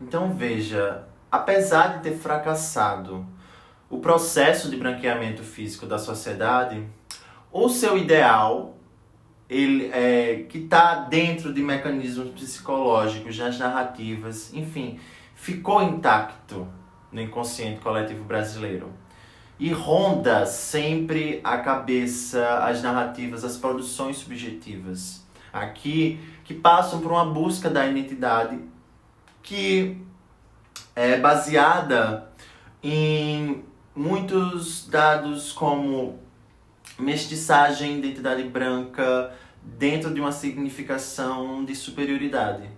Então veja, apesar de ter fracassado o processo de branqueamento físico da sociedade, o seu ideal, que está dentro de mecanismos psicológicos, nas narrativas, enfim, ficou intacto no inconsciente coletivo brasileiro. E ronda sempre a cabeça as narrativas, as produções subjetivas, aqui que passam por uma busca da identidade que é baseada em muitos dados como mestiçagem, identidade branca, dentro de uma significação de superioridade.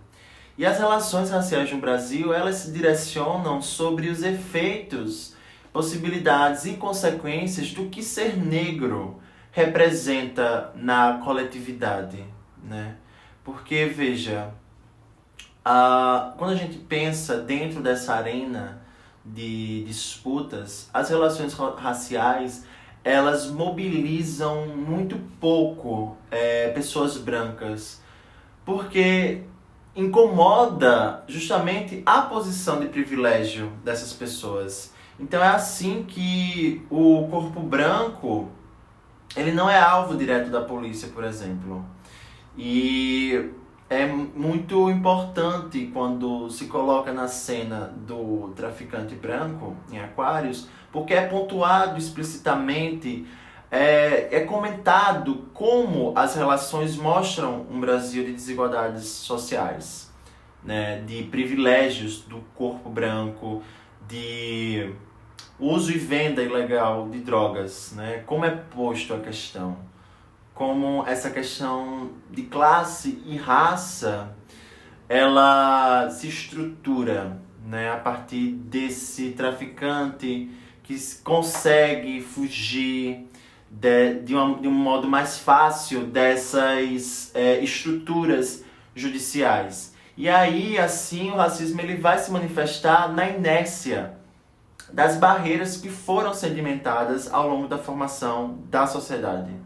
E as relações raciais no Brasil, elas se direcionam sobre os efeitos, possibilidades e consequências do que ser negro representa na coletividade, né? Porque, veja, quando a gente pensa dentro dessa arena de disputas, as relações raciais, elas mobilizam muito pouco pessoas brancas, porque incomoda justamente a posição de privilégio dessas pessoas. Então é assim que o corpo branco, ele não é alvo direto da polícia, por exemplo. E é muito importante quando se coloca na cena do traficante branco em Aquários, porque é pontuado explicitamente, é comentado como as relações mostram um Brasil de desigualdades sociais, né, de privilégios do corpo branco, de uso e venda ilegal de drogas, né, como é posto a questão, como essa questão de classe e raça, ela se estrutura, né, a partir desse traficante que consegue fugir de um modo mais fácil dessas estruturas judiciais. E aí, assim, o racismo ele vai se manifestar na inércia das barreiras que foram sedimentadas ao longo da formação da sociedade. Ou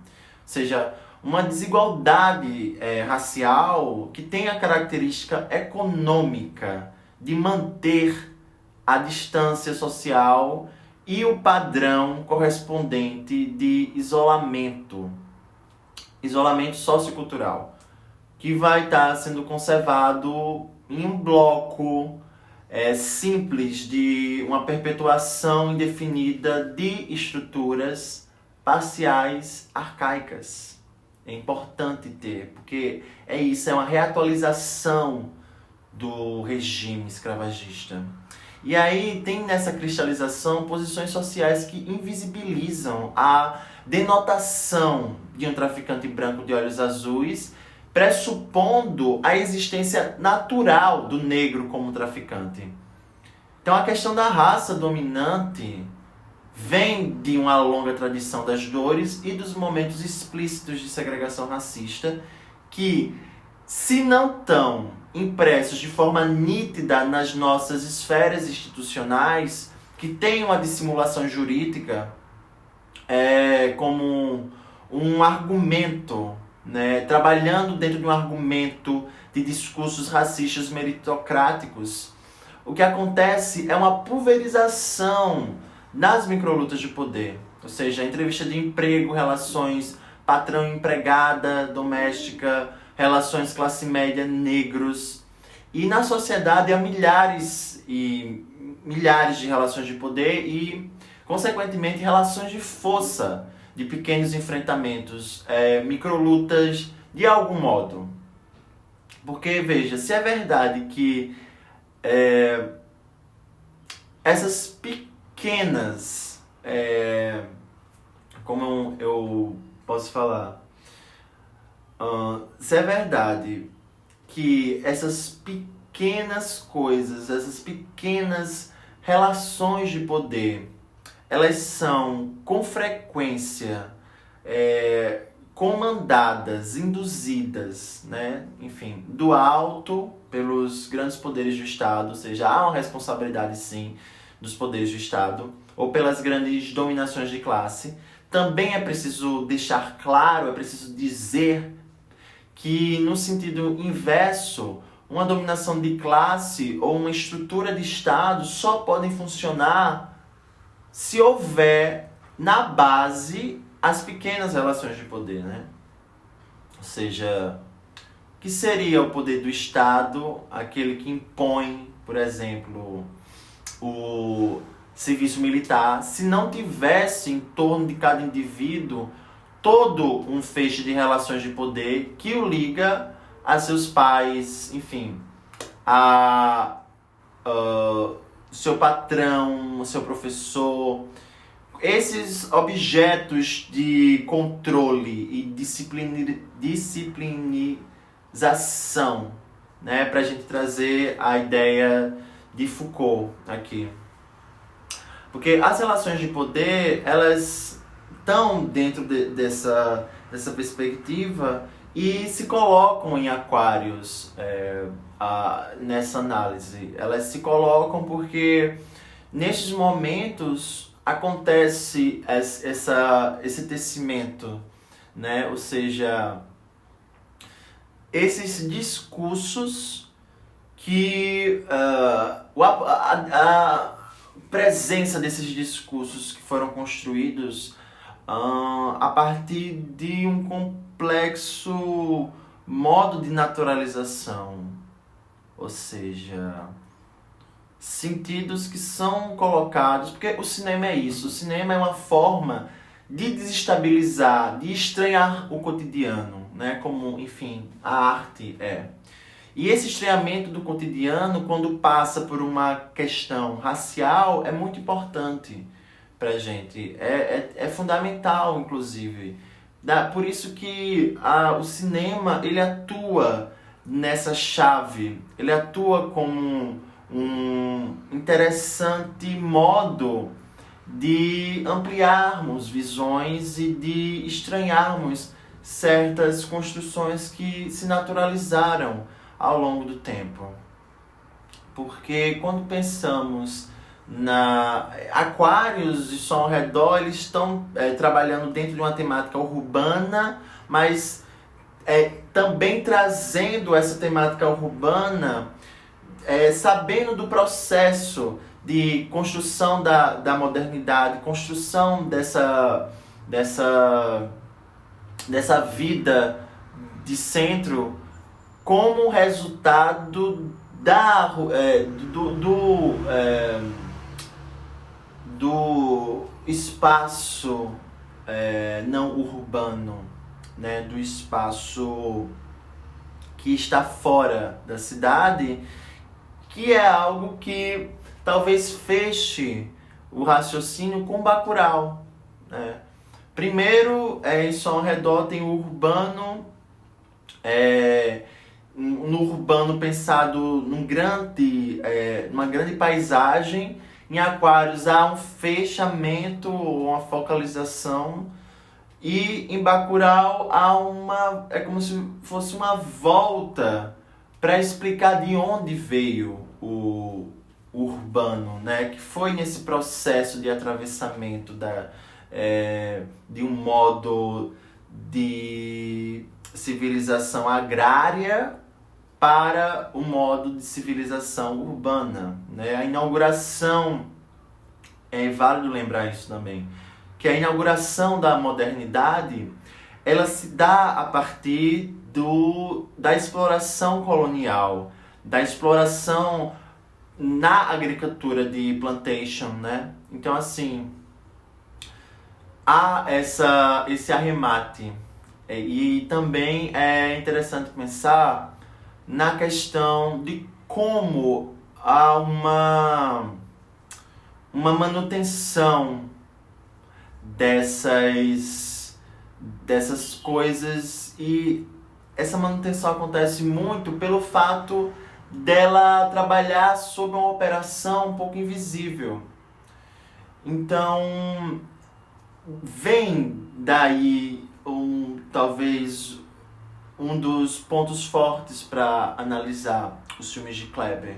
seja, uma desigualdade racial que tem a característica econômica de manter a distância social e o padrão correspondente de isolamento sociocultural, que vai estar sendo conservado em um bloco simples de uma perpetuação indefinida de estruturas parciais arcaicas. É importante ter, porque é uma reatualização do regime escravagista. E aí tem nessa cristalização posições sociais que invisibilizam a denotação de um traficante branco de olhos azuis, pressupondo a existência natural do negro como traficante. Então a questão da raça dominante vem de uma longa tradição das dores e dos momentos explícitos de segregação racista que, se não estão impressos de forma nítida nas nossas esferas institucionais, que têm uma dissimulação jurídica como um argumento, né, trabalhando dentro de um argumento de discursos racistas meritocráticos, o que acontece é uma pulverização nas microlutas de poder, ou seja, entrevista de emprego, relações patrão-empregada, doméstica, relações classe média, negros. E na sociedade há milhares e milhares de relações de poder e, consequentemente, relações de força, de pequenos enfrentamentos, microlutas, de algum modo. Porque, veja, se é verdade que essas pequenas, como eu posso falar, se é verdade que essas pequenas coisas, essas pequenas relações de poder, elas são com frequência comandadas, induzidas, né? Enfim, do alto pelos grandes poderes do Estado, ou seja, há uma responsabilidade sim dos poderes do Estado, ou pelas grandes dominações de classe. Também é preciso deixar claro, é preciso dizer que, no sentido inverso, uma dominação de classe ou uma estrutura de Estado só podem funcionar se houver na base as pequenas relações de poder, né? Ou seja, o que seria o poder do Estado, aquele que impõe, por exemplo, o serviço militar, se não tivesse em torno de cada indivíduo todo um feixe de relações de poder que o liga a seus pais, enfim, a seu patrão, seu professor, esses objetos de controle e disciplinização, né, para a gente trazer a ideia de Foucault aqui. Porque as relações de poder, elas estão dentro dessa perspectiva e se colocam em Aquários nessa análise. Elas se colocam porque nestes momentos acontece esse tecimento, né? Ou seja, esses discursos que a presença desses discursos que foram construídos a partir de um complexo modo de naturalização, ou seja, sentidos que são colocados, porque o cinema é isso, o cinema é uma forma de desestabilizar, de estranhar o cotidiano, né? Como, enfim, a arte é. E esse estranhamento do cotidiano, quando passa por uma questão racial, é muito importante pra gente. É fundamental, inclusive. Por isso que o cinema, ele atua nessa chave. Ele atua como um interessante modo de ampliarmos visões e de estranharmos certas construções que se naturalizaram ao longo do tempo. Porque quando pensamos Aquários de Som ao Redor, eles estão trabalhando dentro de uma temática urbana, mas também trazendo essa temática urbana, sabendo do processo de construção da modernidade, construção dessa vida de centro como resultado do espaço não urbano, né? Do espaço que está fora da cidade, que é algo que talvez feche o raciocínio com Bacurau, né? Primeiro, em Som ao Redor tem o urbano, no urbano pensado numa grande paisagem. Em Aquários há um fechamento, uma focalização, e em Bacurau é como se fosse uma volta para explicar de onde veio o urbano, né? Que foi nesse processo de atravessamento de um modo de civilização agrária para o modo de civilização urbana, né? A inauguração, é válido lembrar isso também, que a inauguração da modernidade, ela se dá a partir da exploração colonial, da exploração na agricultura de plantation, né? Então, assim, há esse arremate. E também é interessante pensar na questão de como há uma manutenção dessas coisas, e essa manutenção acontece muito pelo fato dela trabalhar sob uma operação um pouco invisível. Então, vem daí talvez um dos pontos fortes para analisar os filmes de Kleber.